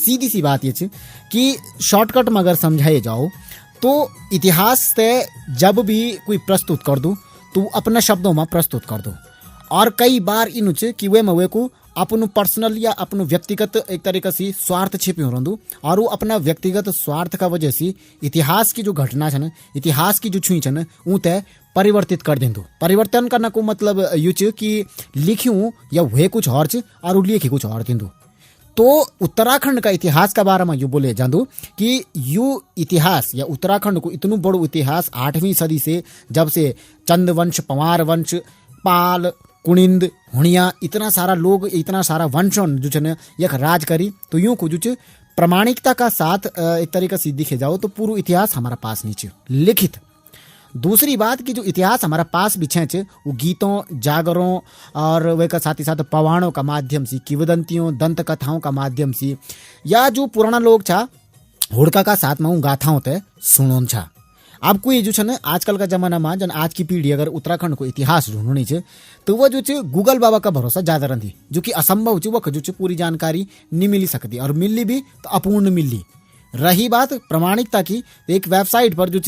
सीधी सी बात ये कि शॉर्टकट में अगर समझाए जाओ तो इतिहास से जब भी कोई प्रस्तुत कर दो तो अपना शब्दों में प्रस्तुत कर दो। और कई बार इन कि वे को अपनो पर्सनल या अपनो व्यक्तिगत एक तरीका से स्वार्थ छिप्यो रहंदो और वो अपना व्यक्तिगत स्वार्थ का वजह से इतिहास की जो घटना छन, इतिहास की जो छुई छन उते परिवर्तित कर देंदो। परिवर्तन करना को मतलब यू कि लिख्यूं या हुए कुछ और और लिखी कुछ और देंदो। तो उत्तराखंड का इतिहास का बारे में यू बोले जांदू कि यू इतिहास या उत्तराखंड को इतनु बड़ो इतिहास 8वीं सदी से, जब से चंद वंश, पंवार वंश, पाल, कुनिंद, हुणिया इतना सारा लोग, इतना सारा वंशों जो छन यख राज करी। तो यूं को जो प्रामाणिकता का साथ एक तरीका से दिखे जाओ तो पूरा इतिहास हमारा पास नहीं लिखित। दूसरी बात कि जो इतिहास हमारा पास भी छे वो गीतों, जागरों और वे का साथ ही साथ पवाणों का माध्यम से, किंवदंतियों, दंत कथाओं का माध्यम से, या जो पुराना लोग छा हुड़का का साथ में गाथाओं ते सुनोन छा। अब कोई जो छे आजकल का जमाना में जन आज की पीढ़ी अगर उत्तराखंड को इतिहास ढूंढनी है तो वह जो गूगल बाबा का भरोसा ज्यादा रही, जो कि असंभव है, वह जो पूरी जानकारी नहीं मिली सकती और मिली भी तो अपूर्ण मिली। रही बात प्रामाणिकता की, एक वेबसाइट पर जो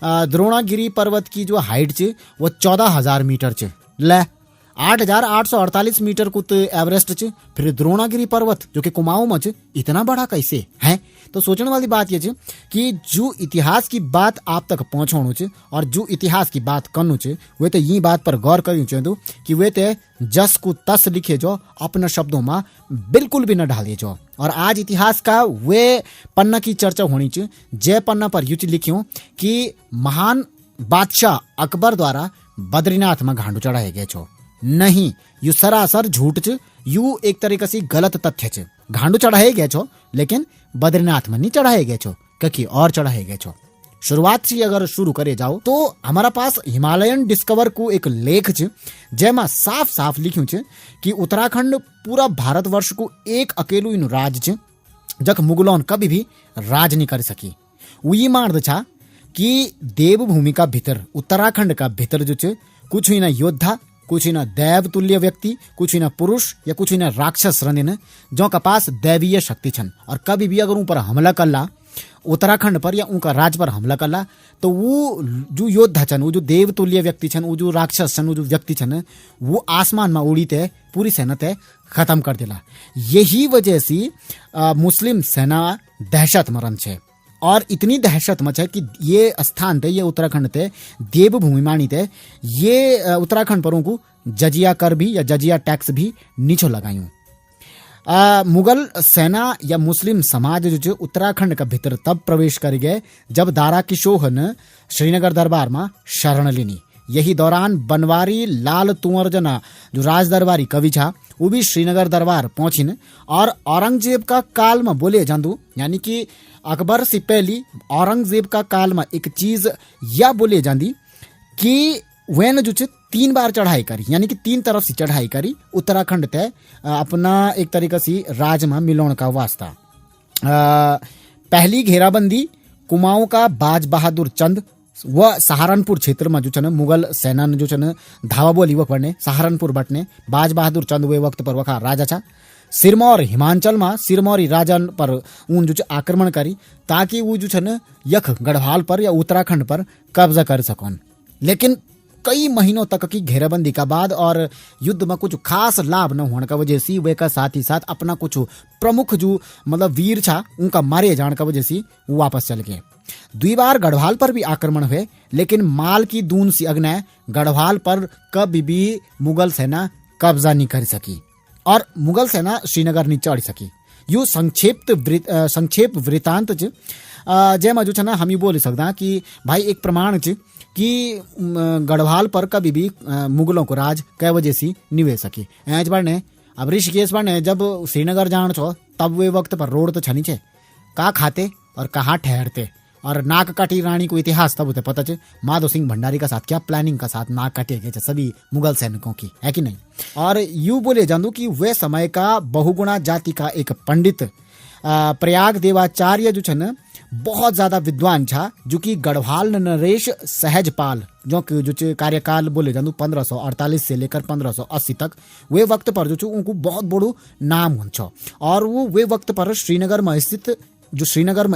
द्रोणागिरी पर्वत की जो हाइट है वो 14,000 मीटर है। ले 8,848 मीटर को एवरेस्ट है, फिर द्रोणागिरी पर्वत जो कि कुमाऊं में है, इतना बड़ा कैसे है। तो सोचने वाली बात यह है कि जो इतिहास की बात आप तक पहुंचाणु है और जो इतिहास की बात करनु है वे तो ये बात पर गौर करनी चाहिए कि वे ते जस को तस लिखे जो अपने शब्दों में बिल्कुल भी न ढाले जो। और आज इतिहास का वे पन्ना की चर्चा होनी चाहिए जय पन्ना पर यूं लिखियों कि महान बादशाह अकबर द्वारा बद्रीनाथ में घांडू चढ़ाए गए छो। नहीं, यू सरासर झूठ च, यू एक तरीके से गलत तथ्य च। घांडू चढ़ाए गए छो लेकिन बद्रीनाथ में नहीं चढ़ाए गए छो, कहीं और चढ़ाए गए छो। शुरुआत से अगर शुरू करे जाओ तो हमारा पास हिमालयन डिस्कवर को एक लेख छ जेमा साफ साफ लिख्યું છે कि उत्तराखंड पूरा भारतवर्ष को एक अकेलू इन राज छ जख मुगलों कभी भी राज नहीं कर सकी। वो ये मानद छा कि देवभूमि का भीतर, उत्तराखंड का भीतर जो छ कुछ ही ना योद्धा, कुछ ही ना दैव तुल्य व्यक्ति, कुछ ही ना पुरुष या कुछ ही ना राक्षस रहने जो का पास दैवीय शक्ति छन। और कभी भी अगर ऊपर हमला करला उत्तराखंड पर या उनका राज पर हमला करला तो वो जो योद्धा छन, वो जो देव तुल्य व्यक्ति छन, वो जो राक्षस छन, वो जो व्यक्ति छन, वो आसमान में उड़ी ते पूरी सेना ते खत्म कर देला। यही वजह से मुस्लिम सेना दहशत मरन छे और इतनी दहशत मच है कि ये स्थान थे, ये उत्तराखंड थे देवभूमि मानी थे, ये उत्तराखंड पर को जजिया कर भी या जजिया टैक्स भी नीचो लगायूं। मुगल सेना या मुस्लिम समाज जो उत्तराखंड का भीतर तब प्रवेश कर गए जब दारा किशोर ने श्रीनगर दरबार में शरण लेनी। यही दौरान बनवारी लाल तुंवर जना जो राज दरबारी कवि था वो भी श्रीनगर दरबार पहुंचिन और औरंगजेब का काल में बोले जांदू, यानी कि अकबर से पहली औरंगजेब का काल में एक चीज या बोले जांदी कि वैन जो 3 बार चढ़ाई करी, यानी कि 3 तरफ से चढ़ाई करी उत्तराखंड तय अपना एक तरीका से राज में मिलोन का वास्ता। पहली घेराबंदी कुमाऊं का बाज बहादुर चंद व सहारनपुर क्षेत्र में जो छन मुगल सेना जो छन धावा बोली वह पढ़ने सहारनपुर बटने बाज बहादुर चंद वे वक्त पर वखा राजा था। सिरमौर हिमाचल में सिरमौरी राजन पर उन जो आक्रमण करी ताकि वो जो छन यख गढ़वाल पर या उत्तराखंड पर कब्जा कर सकन। लेकिन कई महीनों तक की घेराबंदी का बाद और युद्ध में कुछ खास लाभ न होने का वजह से वे का साथ ही साथ अपना कुछ प्रमुख जो मतलब वीर था उनका मारे जाने का वजह से वो वापस चल गए। 2 बार गढ़वाल पर भी आक्रमण हुए लेकिन माल की दून से अग्नय गढ़वाल पर कभी भी मुगल सेना कब्जा नहीं कर सकी और मुगल सेना श्रीनगर नहीं चढ़ सकी। यू संक्षेप वृतांत जेमा जो छना हम बोल सकता कि भाई एक प्रमाण कि गढ़वाल पर कभी भी मुगलों को राज कै वजह से नहीं वे सकी। ऐज बढ़ने अब ऋषिकेश बढ़ने जब श्रीनगर जान छो तब वे वक्त पर रोड तो छनी छे, कहाँ खाते और कहाँ ठहरते और नाक काटी रानी को इतिहास तब उसे पता चे माधव सिंह भंडारी का साथ क्या प्लानिंग का साथ नाक काटे गए सभी मुगल सैनिकों की, है कि नहीं। और यू बोले जानू कि वे समय का बहुगुणा जाति का एक पंडित प्रयाग देवाचार्य जो छन बहुत ज्यादा विद्वान छा, जो कि गढ़वाल नरेश सहजपाल जो कि जो कार्यकाल बोले जादू 1548 से लेकर 1580 तक, वे वक्त पर जो उनको बहुत बड़ो नाम हुन्छ। और वो वे वक्त पर श्रीनगर में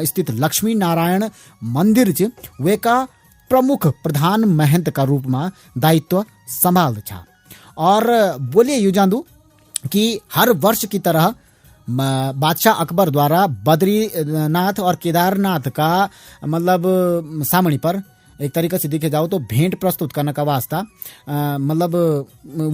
स्थित लक्ष्मी नारायण मंदिर च वे का प्रमुख प्रधान महंत का रूप में दायित्व संभाल छा। और बोले यू जादू कि हर वर्ष की तरह बादशाह अकबर द्वारा बद्रीनाथ और केदारनाथ का मतलब सामने पर एक तरीके से देखे जाओ तो भेंट प्रस्तुत करने का वास्ता मतलब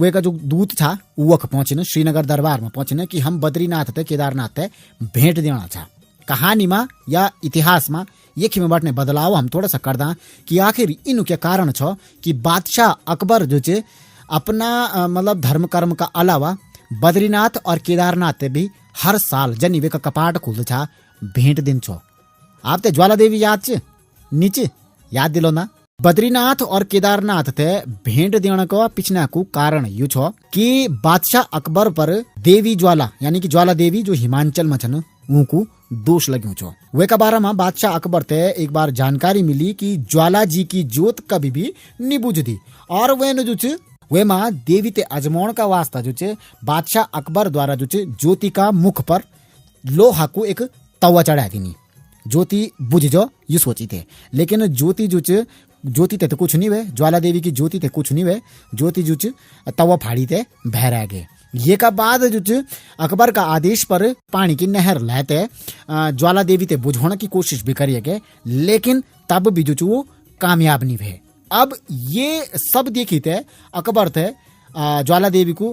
वे का जो दूत था वह पहुंचे श्रीनगर दरबार में पहुंचे कि हम बद्रीनाथ थे केदारनाथ थे भेंट देना था। कहानी में या इतिहास में एक ही में बाटने बदलाव हम थोड़ा सा कर दा कि आखिर इन के कारण छ कि बादशाह अकबर जो चे अपना मतलब धर्म कर्म का अलावा बद्रीनाथ और केदारनाथ भी हर साल जनी वे का कपाट खुलता था भेंट दिन छो। आप ते ज्वाला देवी याद चे नीचे याद दिलो ना। बद्रीनाथ और केदारनाथ ते भेंट देने को पिछना को कारण यू छो कि बादशाह अकबर पर देवी ज्वाला यानी कि ज्वाला देवी जो हिमाचल में छन उनको दोष लग्यो छो। वे का बारे में बादशाह अकबर ते एक बार जानकारी मिली कि ज्वाला जी की जोत कभी भी नहीं बुझती और वे न जो वे माँ देवी ते अजमाउण का वास्ता जो चे बादशाह अकबर द्वारा जो चे ज्योति का मुख पर लोहा को एक तवा चढ़ा दी ज्योति बुझ जाओ ये सोची थे। लेकिन ज्योति जो चे ज्योति ते तो कुछ नहीं हुए, ज्वाला देवी की ज्योति ते कुछ नहीं हुए, ज्योति जो चे तवा फाड़ी थे बहरा गए। ये का बाद जो चे अकबर का आदेश पर पानी की नहर लाते ज्वाला देवी ते बुझाने की कोशिश भी करिए गए, लेकिन तब भी जो वो कामयाब नहीं हुए। अब ये सब देखी थे अकबर थे ज्वाला देवी को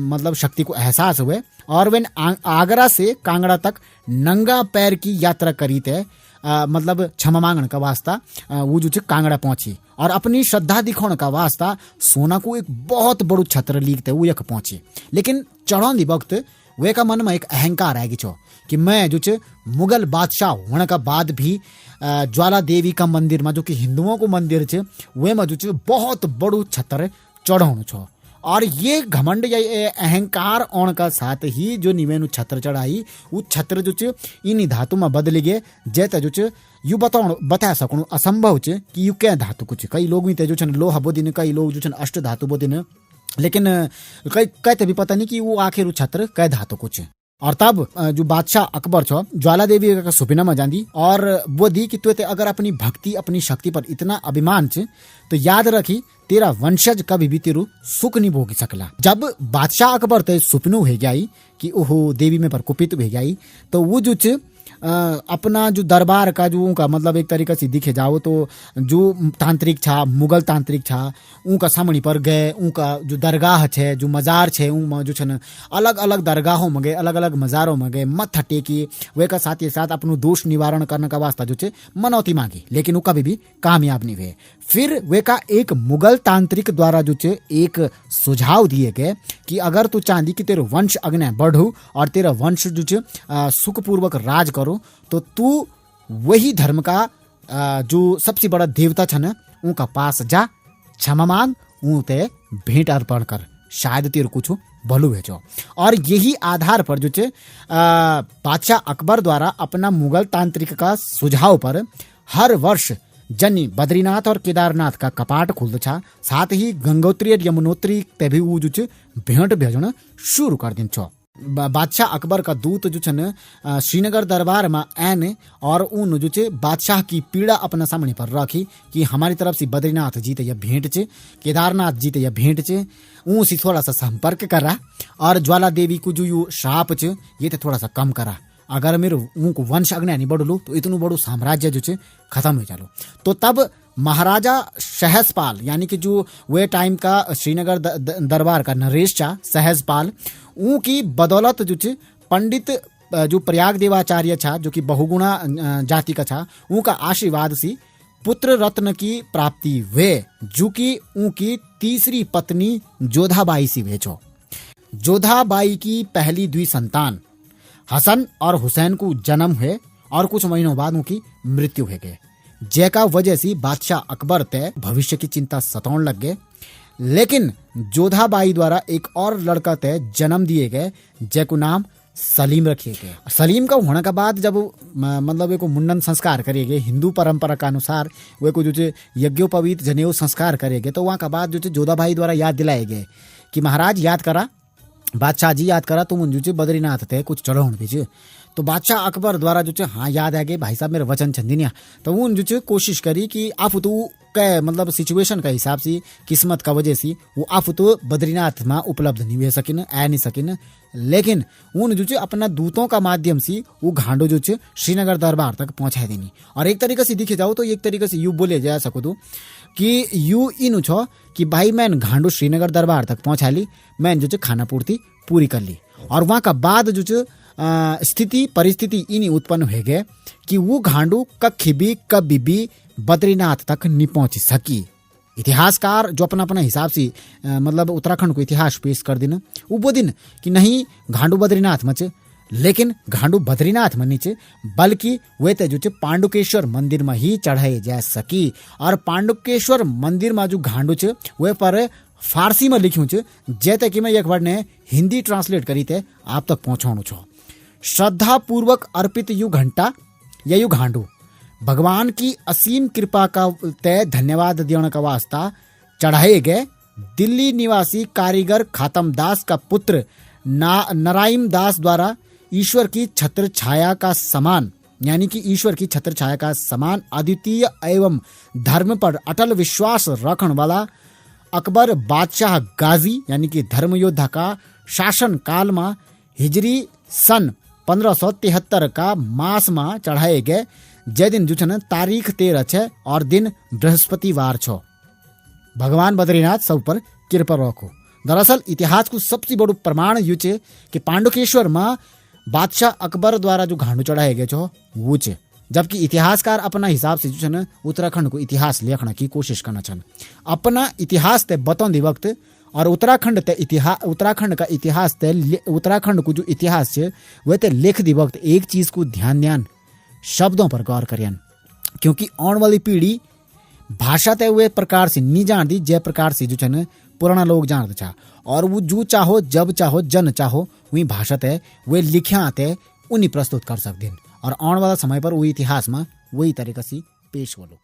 मतलब शक्ति को एहसास हुए और वे आगरा से कांगड़ा तक नंगा पैर की यात्रा करी थे मतलब क्षमा मांगने का वास्ता वो जो कांगड़ा पहुंची और अपनी श्रद्धा दिखाने का वास्ता सोना को एक बहुत बड़ू छत्र लीकते वो यक पहुंची। लेकिन चढ़ाने वक्त वे का मन में एक अहंकार आएगी छो कि मैं जो मुगल बादशाह होने का बाद भी ज्वाला देवी का मंदिर में जो कि हिंदुओं को मंदिर चे वे में जो बहुत बड़ू छत्र चढ़ाऊं छो। और ये घमंड या अहंकार आने का साथ ही जो निवेनु छत्र चढ़ाई वो छत्र जो इन धातु में बदल गए जैसे जो यू बता सकूं असंभव चे कि यू क्या धातु कुछ कई लोग भी जो लोहा बोदिन कई लोग जो अष्ट धातु बोदिन, लेकिन कई कहते भी पता नहीं कि वो आखिर छत्र कै धातु कुछ। और तब जो बादशाह अकबर छो ज्वाला देवी का सुपिना में जांदी और वो दी कि तुते अगर अपनी भक्ति अपनी शक्ति पर इतना अभिमान छे तो याद रखी तेरा वंशज कभी भी तेरू सुख नहीं भोग सकला। जब बादशाह अकबर ते सुपनू हो गई कि ओहो देवी में पर कुपित हो गई तो वो जो अपना जो दरबार का जो उनका मतलब एक तरीके से दिखे जाओ तो जो तांत्रिक छा मुगल तांत्रिक छा उनका सामने पर गए, उनका जो दरगाह छे जो मजार छे उनमें जो छन अलग अलग दरगाहों में गए अलग अलग मजारों में गए मत्था टेकी वे का साथ ही साथ अपनो दोष निवारण करने का वास्ता जो छे मनौती मांगी, लेकिन वो कभी भी कामयाब नहीं हुए। फिर वे का एक मुगल तांत्रिक द्वारा जो छे एक सुझाव दिए गए कि अगर तू चांदी कि तेरा वंश अग्ने बढ़ू और तेरा वंश जो छे सुखपूर्वक राज करो तो तू वही धर्म का जो सबसे बड़ा देवता छन उनका पास जा क्षमा मांग उनते भेंट अर्पण कर शायद तेरे कुछ भलू भेजो। और यही आधार पर जो छे बादशाह अकबर द्वारा अपना मुगल तांत्रिक का सुझाव पर हर वर्ष जनी बद्रीनाथ और केदारनाथ का कपाट खुलता छा, साथ ही गंगोत्री और यमुनोत्री पे भी वो जो भेंट भेजना शुरू कर दिन छो। बादशाह अकबर का दूत जो छन श्रीनगर दरबार में आने और उन जो बादशाह की पीड़ा अपना सामने पर रखी कि हमारी तरफ से बद्रीनाथ जी यह भेंट चे केदारनाथ जी यह भेंट चे उसी थोड़ा सा संपर्क करा और ज्वाला देवी को जो श्राप चे ये तो थोड़ा सा कम करा। अगर मेरे उनको वंश अग्नि नहीं बढ़ लो तो इतनु बड़ो साम्राज्य जो चे खत्म हो जालो। तो तब महाराजा सहजपाल यानी कि जो वे टाइम का श्रीनगर दरबार का नरेश चा सहजपाल उनकी बदौलत जो चे पंडित जो प्रयाग देवाचार्य छा जो कि बहुगुणा जाति का छा उनका आशीर्वाद सी पुत्र रत्न की प्राप्ति हुए जो कि उनकी तीसरी पत्नी जोधाबाई सी भेजो। जोधाबाई की पहली 2 संतान हसन और हुसैन को जन्म हुए और कुछ महीनों बाद उनकी मृत्यु हो गई, जैका वजह से बादशाह अकबर तय भविष्य की चिंता सताउन लग गए। लेकिन जोधाबाई द्वारा एक और लड़का तय जन्म दिए गए जैको नाम सलीम रखिए गए। सलीम का होने का बाद जब मतलब एक मुंडन संस्कार करे गए हिंदू परंपरा के अनुसार, वे को जो यज्ञोपवीत जनेऊ संस्कार करे गए, तो वहाँ का बाद जो जोधा भाई द्वारा याद दिलाए गए कि महाराज याद करा, बादशाह जी याद करा, तुम जो बद्रीनाथ थे कुछ चढ़ाउन भी। तो बादशाह अकबर द्वारा जो हाँ याद आ गए भाई साहब मेरे वचन छंदिनिया, तो उन जो कोशिश करी कि आप तो के मतलब सिचुएशन का हिसाब से किस्मत का वजह से वो आप तो बद्रीनाथ में उपलब्ध नहीं हो सकिन, आ नहीं सकिन, लेकिन उन जो अपना दूतों का माध्यम से वो घांडो जो श्रीनगर दरबार तक पहुंचा देनी। और एक तरीके से दिखे जाओ तो एक तरीके से यू बोले जा सको तो कि यू इन छो कि भाई मैंने घांडो श्रीनगर दरबार तक पहुंचा ली, मैंने जो खाना पूर्ति पूरी कर ली। और वहां का बाद जो स्थिति परिस्थिति इन उत्पन्न हो गए कि वो घांडू कभी भी बद्रीनाथ तक नहीं पहुंच सकी। इतिहासकार जो अपना अपना हिसाब से मतलब उत्तराखंड को इतिहास पेश कर दिन, वो बोदिन कि नहीं घांडू बद्रीनाथ में चे, लेकिन घांडू बद्रीनाथ में नीचे बल्कि वे ते जो पांडुकेश्वर मंदिर में ही चढ़ाए जा सकी। और पांडुकेश्वर मंदिर में जो घांडू चे वे पर फारसी में लिख्यूं चे, जैसे कि मैं एक बार ने हिंदी ट्रांसलेट करी थे आप तक पहुंचाणु छो। श्रद्धा पूर्वक अर्पित यु घंटा या यु घांडू भगवान की असीम कृपा का तय धन्यवाद देने का वास्ता चढ़ाए गए दिल्ली निवासी कारीगर खातम दास का पुत्र नारायण दास द्वारा ईश्वर की छत्र छाया का समान, यानी कि ईश्वर की छत्र छाया का समान अद्वितीय एवं धर्म पर अटल विश्वास रखने वाला अकबर बादशाह गाजी यानी कि धर्म योद्धा का शासन काल में हिजरी सन 1573 का मास में चढ़ाए गए, जय दिन जो छन तारीख 13 छे और दिन बृहस्पतिवार छो। भगवान बद्रीनाथ सब पर कृपा रखो। दरअसल इतिहास को सबसे बड़ो प्रमाण यू छे कि पांडुकेश्वर में बादशाह अकबर द्वारा जो घांडू चढ़ाए गए छो वो छे, जबकि इतिहासकार अपना हिसाब से जो छन उत्तराखंड को इतिहास लिखने की कोशिश करना छन। अपना इतिहास ते बतौंदी वक्त और उत्तराखंड का इतिहास ते उत्तराखंड को जो इतिहास है वह ते लिख दी वक्त एक चीज को ध्यान शब्दों पर गौर करियन, क्योंकि आने वाली पीढ़ी भाषा ते वे प्रकार से नहीं जानती जय प्रकार से जो छन पुराना लोग जानते छा। और वो जो चाहो जब चाहो जन चाहो वही भाषा ते वे लिखिया ते उन्हीं प्रस्तुत कर सकते हैं और आने वाला समय पर वही इतिहास में वही तरीका से पेश हो लो।